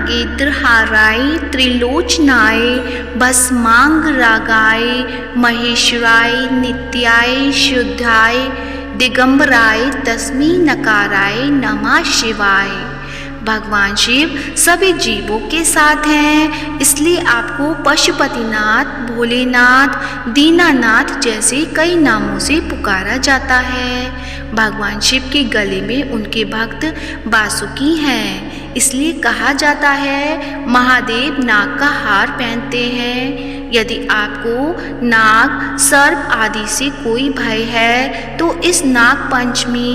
नागेंद्रहाराय त्रिलोचनाय भस्मांग रागाय महेश्वराय नित्याय शुद्धाय दिगंबराय तस्मै नकाराय नमः शिवाय। भगवान शिव सभी जीवों के साथ हैं, इसलिए आपको पशुपतिनाथ, भोलेनाथ, दीनानाथ जैसे कई नामों से पुकारा जाता है। भगवान शिव के गले में उनके भक्त बासुकी हैं, इसलिए कहा जाता है महादेव नाग का हार पहनते हैं। यदि आपको नाग, सर्प आदि से कोई भय है तो इस नाग पंचमी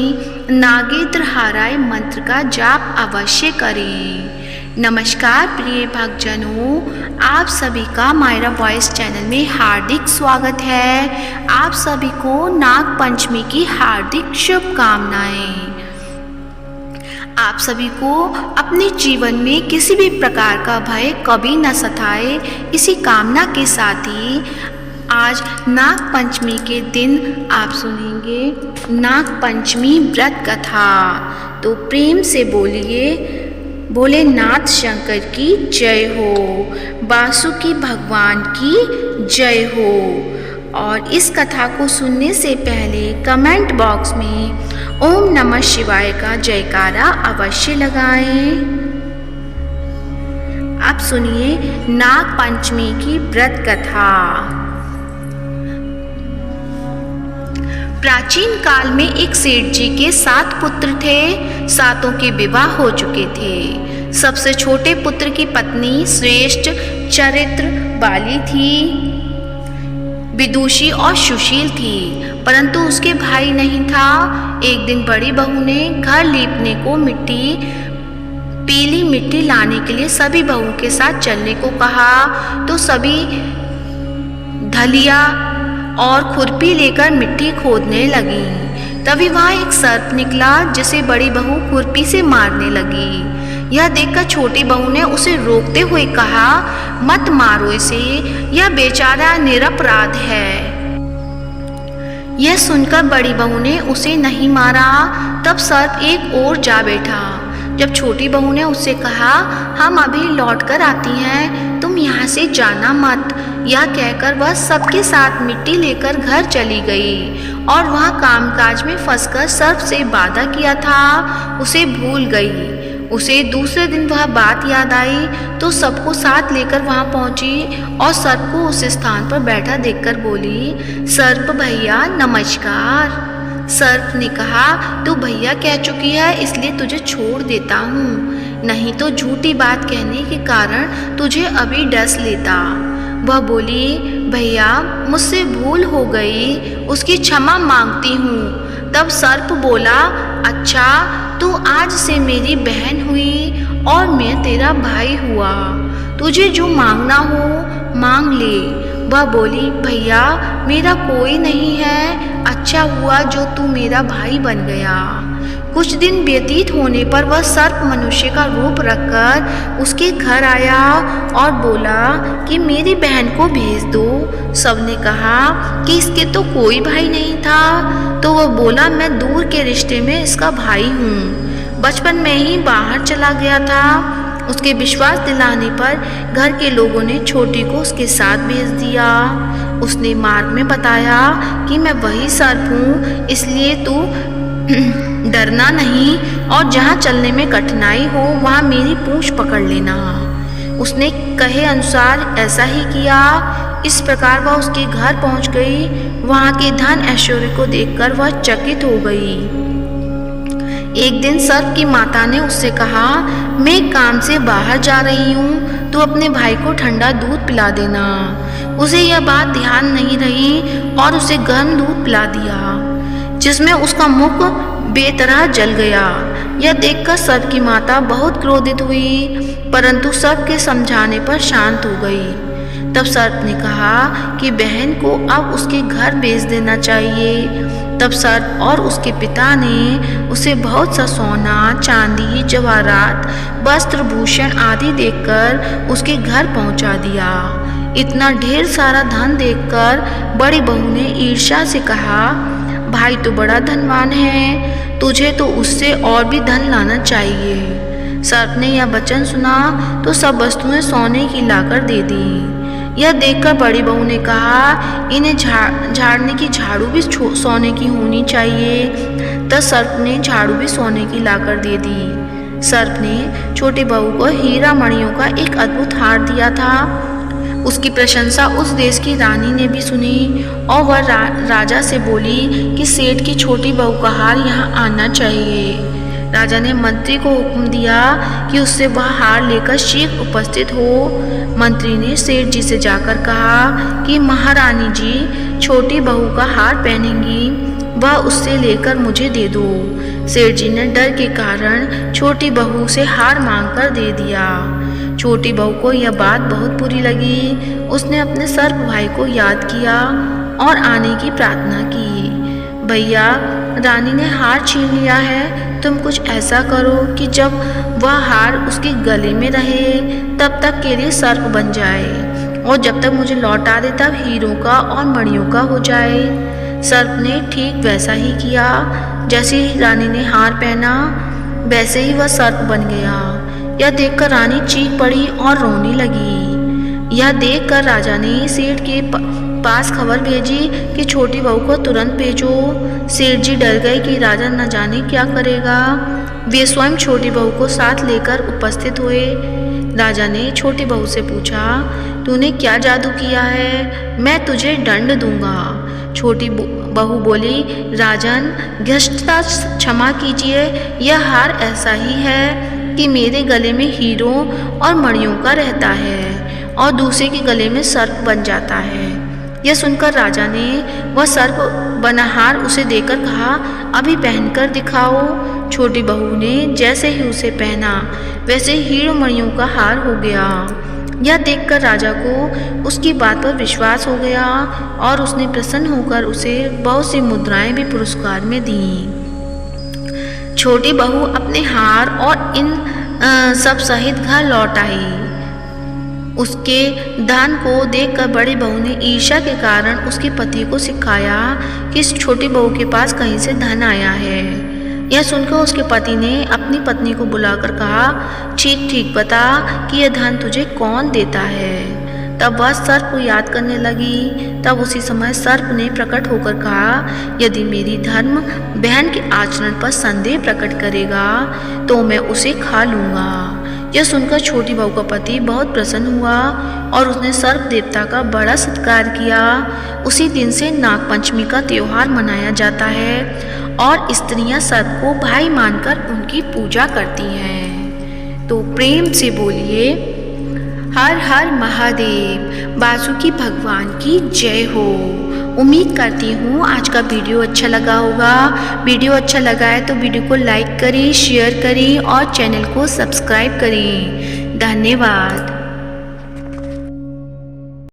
नागेंद्रहाराय मंत्र का जाप अवश्य करें। नमस्कार प्रिय भक्तजनों, आप सभी का मायरा वॉइस चैनल में हार्दिक स्वागत है। आप सभी को नाग पंचमी की हार्दिक शुभकामनाएं। आप सभी को अपने जीवन में किसी भी प्रकार का भय कभी न सताए, इसी कामना के साथ ही आज नाग पंचमी के दिन आप सुनेंगे नाग पंचमी व्रत कथा। तो प्रेम से बोलिए भोलेनाथ शंकर की जय हो, बासुकी भगवान की जय हो। और इस कथा को सुनने से पहले कमेंट बॉक्स में ओम नमः शिवाय का जयकारा अवश्य लगाएं। अब सुनिए नाग पंचमी की व्रत कथा। प्राचीन काल में एक सेठ जी के 7 पुत्र थे। 7 के विवाह हो चुके थे। सबसे छोटे पुत्र की पत्नी श्रेष्ठ चरित्र वाली थी, विदुषी और सुशील थी, परंतु उसके भाई नहीं था। एक दिन बड़ी बहू ने घर लीपने को पीली मिट्टी लाने के लिए सभी बहू के साथ चलने को कहा, तो सभी धलिया और खुरपी लेकर मिट्टी खोदने लगी। तभी वहाँ एक सर्प निकला जिसे बड़ी बहू खुरपी से मारने लगी। यह देखकर छोटी बहू ने उसे रोकते हुए कहा, मत मारो इसे, यह बेचारा निरपराध है। यह सुनकर बड़ी बहू ने उसे नहीं मारा। तब सर्प एक ओर जा बैठा। जब छोटी बहू ने उससे कहा, हम अभी लौट कर आती हैं, तुम यहाँ से जाना मत, यह कहकर वह सबके साथ मिट्टी लेकर घर चली गई और वह कामकाज में फंसकर सर्प से वादा किया था उसे भूल गई। उसे दूसरे दिन वह बात याद आई तो सबको साथ लेकर वहां पहुंची और सर्प को उस स्थान पर बैठा देखकर बोली, सर्प भैया नमस्कार। सर्प ने कहा, तू भैया कह चुकी है इसलिए तुझे छोड़ देता हूँ, नहीं तो झूठी बात कहने के कारण तुझे अभी डस लेता। वह बोली, भैया मुझसे भूल हो गई, उसकी क्षमा मांगती हूँ। तब सर्प बोला, अच्छा तू आज से मेरी बहन हुई और मैं तेरा भाई हुआ, तुझे जो मांगना हो मांग ले। वह बोली, भैया मेरा कोई नहीं है, अच्छा हुआ जो तू मेरा भाई बन गया। कुछ दिन व्यतीत होने पर वह सर्प मनुष्य का रूप रखकर उसके घर आया और बोला कि मेरी बहन को भेज दो। सबने कहा कि इसके तो कोई भाई नहीं था, तो वह बोला, मैं दूर के रिश्ते में इसका भाई हूँ, बचपन में ही बाहर चला गया था। उसके विश्वास दिलाने पर घर के लोगों ने छोटी को उसके साथ भेज दिया। उसने मार्ग में बताया कि मैं वही सर्प हूँ, इसलिए तू डरना नहीं और जहाँ चलने में कठिनाई हो वहाँ मेरी पूंछ पकड़ लेना। उसने कहे अनुसार ऐसा ही किया। इस प्रकार वह उसके घर पहुँच गई। वहाँ के धन ऐश्वर्य को देखकर वह चकित हो गई। एक दिन सर्प की माता ने उससे कहा, मैं काम से बाहर जा रही हूँ, तू अपने भाई को ठंडा दूध पिला देना। उसे यह बात ध्यान नहीं रही और उसे गर्म दूध पिला दिया, जिसमें उसका मुख बेतरह जल गया। यह देखकर सर्प की माता बहुत क्रोधित हुई, परंतु सर्प के समझाने पर शांत हो गई। तब सर्प ने कहा कि बहन को अब उसके घर भेज देना चाहिए। तब सर्प और उसके पिता ने उसे बहुत सा सोना, चांदी, जवाहरात, वस्त्र, भूषण आदि देकर उसके घर पहुंचा दिया। इतना ढेर सारा धन देखकर बड़ी बहू ने ईर्ष्या से कहा, भाई तो बड़ा धनवान है, तुझे तो उससे और भी धन लाना चाहिए। सर्प ने यह वचन सुना तो सब वस्तुएं सोने की लाकर दे दी। यह देखकर बड़ी बहू ने कहा, इन्हें झाड़ने की झाड़ू भी सोने की होनी चाहिए। तब सर्प ने झाड़ू भी सोने की लाकर दे दी। सर्प ने छोटी बहू को हीरा मणियों का एक अद्भुत हार दिया था। उसकी प्रशंसा उस देश की रानी ने भी सुनी और वह राजा से बोली कि सेठ की छोटी बहू का हार यहाँ आना चाहिए। राजा ने मंत्री को हुक्म दिया कि उससे वह हार लेकर शीघ्र उपस्थित हो। मंत्री ने सेठ जी से जाकर कहा कि महारानी जी छोटी बहू का हार पहनेंगी, वह उससे लेकर मुझे दे दो। सेठ जी ने डर के कारण छोटी बहू से हार मांगकर दे दिया। छोटी बहू को यह बात बहुत बुरी लगी। उसने अपने सर्प भाई को याद किया और आने की प्रार्थना की। भैया, रानी ने हार छीन लिया है, तुम कुछ ऐसा करो कि जब वह हार उसके गले में रहे तब तक के लिए सर्प बन जाए और जब तक मुझे लौटा दे तब हीरों का और मणियों का हो जाए। सर्प ने ठीक वैसा ही किया। जैसे ही रानी ने हार पहना वैसे ही वह सर्प बन गया। यह देखकर रानी चीख पड़ी और रोने लगी। यह देखकर राजा ने सेठ के पास खबर भेजी कि छोटी बहू को तुरंत भेजो। सेठ जी डर गए कि राजा न जाने क्या करेगा। वे स्वयं छोटी बहू को साथ लेकर उपस्थित हुए। राजा ने छोटी बहू से पूछा, तूने क्या जादू किया है? मैं तुझे दंड दूंगा। छोटी बहू बोली, राजन, धृष्टता क्षमा कीजिए, यह हार ऐसा ही है कि मेरे गले में हीरों और मणियों का रहता है और दूसरे के गले में सर्प बन जाता है। यह सुनकर राजा ने वह सर्प बना हार उसे देकर कहा, अभी पहनकर दिखाओ। छोटी बहू ने जैसे ही उसे पहना वैसे हीरो मणियों का हार हो गया। यह देखकर राजा को उसकी बात पर विश्वास हो गया और उसने प्रसन्न होकर उसे बहुत सी मुद्राएं भी पुरस्कार में दी। छोटी बहू अपने हार और इन सब सहित घर लौट आई। उसके धन को देखकर बड़ी बहू ने ईर्ष्या के कारण उसके पति को सिखाया कि इस छोटी बहू के पास कहीं से धन आया है। यह सुनकर उसके पति ने अपनी पत्नी को बुलाकर कहा, ठीक ठीक बता कि यह धन तुझे कौन देता है। तब वह सर्प को याद करने लगी। तब उसी समय सर्प ने प्रकट होकर कहा, यदि मेरी धर्म बहन के आचरण पर संदेह प्रकट करेगा तो मैं उसे खा लूँगा। यह सुनकर छोटी बहू का पति बहुत प्रसन्न हुआ और उसने सर्प देवता का बड़ा सत्कार किया। उसी दिन से नागपंचमी का त्योहार मनाया जाता है और स्त्रियां सर्प को भाई मानकर उनकी पूजा करती हैं। तो प्रेम से बोलिए, हर हर महादेव, वासुकी भगवान की जय हो। उम्मीद करती हूँ आज का वीडियो अच्छा लगा होगा। वीडियो अच्छा लगा है तो वीडियो को लाइक करें, शेयर करें और चैनल को सब्सक्राइब करें। धन्यवाद।